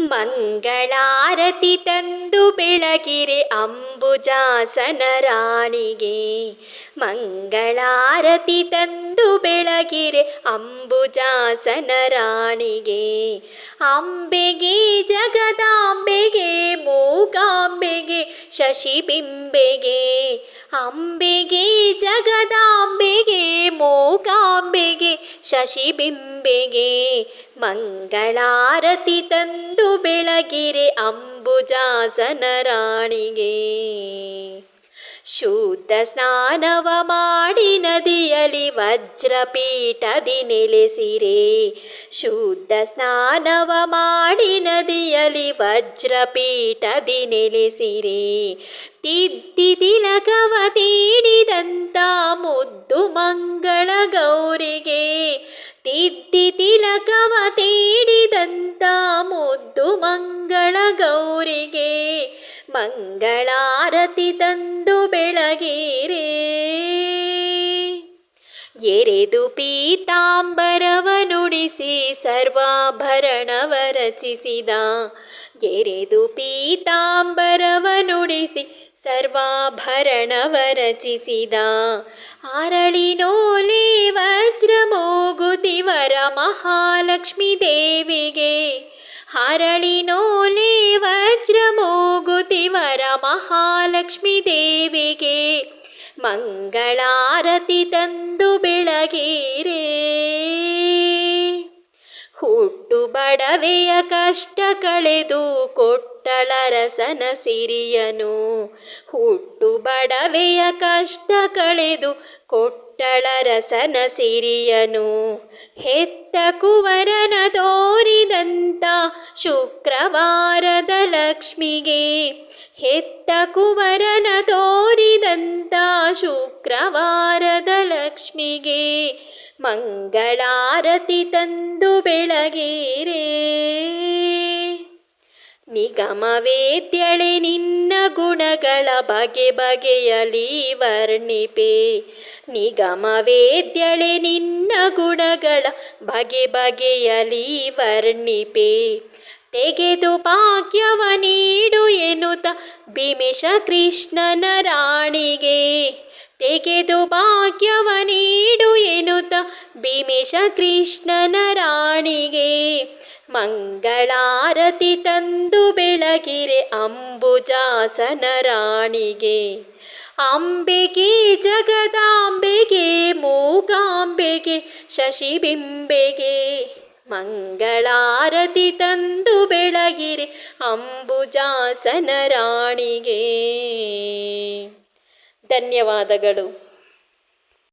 ಮಂಗಳಾರತಿ ತಂದು ಬೆಳಗಿರೆ ಅಂಬುಜಾಸನ ರಾಣಿಗೆ. ಮಂಗಳಾರತಿ ತಂದು ಬೆಳಗಿರೆ ಅಂಬುಜಾಸನ ರಾಣಿಗೆ. ಅಂಬೆಗೆ ಜಗದಾಂಬೆಗೆ ಮೂಕಾಂಬೆಗೆ ಶಶಿಬಿಂಬೆಗೆ. ಅಂಬೆಗೆ ಜಗದಾಂಬೆಗೆ ಮೂಕಾಂಬೆಗೆ ಶಶಿಬಿಂಬೆಗೆ. ಮಂಗಳಾರತಿ ತಂದು ಬೆಳಗಿರೆ ಅಂಬುಜಾಸನ ರಾಣಿಗೆ. ಶುದ್ಧ ಸ್ನಾನವ ಮಾಡಿ ನದಿಯಲ್ಲಿ ವಜ್ರಪೀಠದಿ ನೆಲೆಸಿರೆ. ಶುದ್ಧ ಸ್ನಾನವ ಮಾಡಿ ನದಿಯಲ್ಲಿ ವಜ್ರಪೀಠದಿ ನೆಲೆಸಿರೆ. ತಿದ್ದಿ ತಿಲಕವ ತೀಡಿದಂತ ಮುದ್ದು ಮಂಗಳ ಗೌರಿಗೆ. ತಿದ್ದಿ ತಿಲಕವ ತೀಡಿದಂತ ಮುದ್ದು ಮಂಗಳ ಗೌರಿಗೆ. ಮಂಗಳಾರತಿ ತಂದು ಬೆಳಗಿರೆ. ಎರೆದು ಪೀತಾಂಬರವ ನುಡಿಸಿ ಸರ್ವಾಭರಣವ ರಚಿಸಿದ. ಎರೆದು ಪೀತಾಂಬರವ ನುಡಿಸಿ ಸರ್ವಾಭರಣವ ರಚಿಸಿದ. ಅರಳಿನೋಲೆ ವಜ್ರ ಮೂಗುತಿವರ ಮಹಾಲಕ್ಷ್ಮೀ ದೇವಿಗೆ. ಹರಳಿನೋಲೆ ವಜ್ರ ಮೂಗುತಿವರ ಮಹಾಲಕ್ಷ್ಮೀ ದೇವಿಗೆ. ಮಂಗಳಾರತಿ ತಂದು ಬೆಳಗಿರೆ. ಹುಟ್ಟು ಬಡವೆಯ ಕಷ್ಟ ಕಳೆದು ಕೊಟ್ಟಳರಸನ ಸಿರಿಯನು. ಹುಟ್ಟು ಬಡವೆಯ ಕಷ್ಟ ಕಳೆದು ಕೊಟ್ಟಳರಸನ ಸಿರಿಯನು. ಹೆತ್ತ ಕುವರನ ತೋರಿದಂತ ಶುಕ್ರವಾರದ ಲಕ್ಷ್ಮಿಗೆ. ಹೆತ್ತ ಕುವರನ ತೋರಿದಂತ ಶುಕ್ರವಾರದ ಲಕ್ಷ್ಮಿಗೆ. ಮಂಗಳಾರತಿ ತಂದು ಬೆಳಗಿರೆ. ನಿಗಮವೇದ್ಯಳೆ ನಿನ್ನ ಗುಣಗಳ ಬಗೆ ಬಗೆಯಲಿ ವರ್ಣಿಪೆ. ನಿಗಮವೇದ್ಯಳೆ ನಿನ್ನ ಗುಣಗಳ ಬಗೆ ಬಗೆಯಲಿ ವರ್ಣಿಪೆ. ತೆಗೆದು ಭಾಗ್ಯವ ನೀಡು ಎನ್ನುತ್ತ ಭೀಮೇಶ ಕೃಷ್ಣನ ರಾಣಿಗೆ. ತೆಗೆದು ಭಾಗ್ಯವ ನೀಡು ಎನ್ನುತ್ತ ಭೀಮೇಶ ಕೃಷ್ಣನ ರಾಣಿಗೆ. ಮಂಗಳಾರತಿ ತಂದು ಬೆಳಗಿರೆ ಅಂಬುಜಾಸನ ರಾಣಿಗೆ. ಅಂಬೆಗೆ ಜಗದಾಂಬೆಗೆ ಮೂಕಾಂಬೆಗೆ ಶಶಿಬಿಂಬೆಗೆ. ಮಂಗಳಾರತಿ ತಂದು ಬೆಳಗಿರೆ ಅಂಬುಜಾಸನ ರಾಣಿಗೆ. ಧನ್ಯವಾದಗಳು.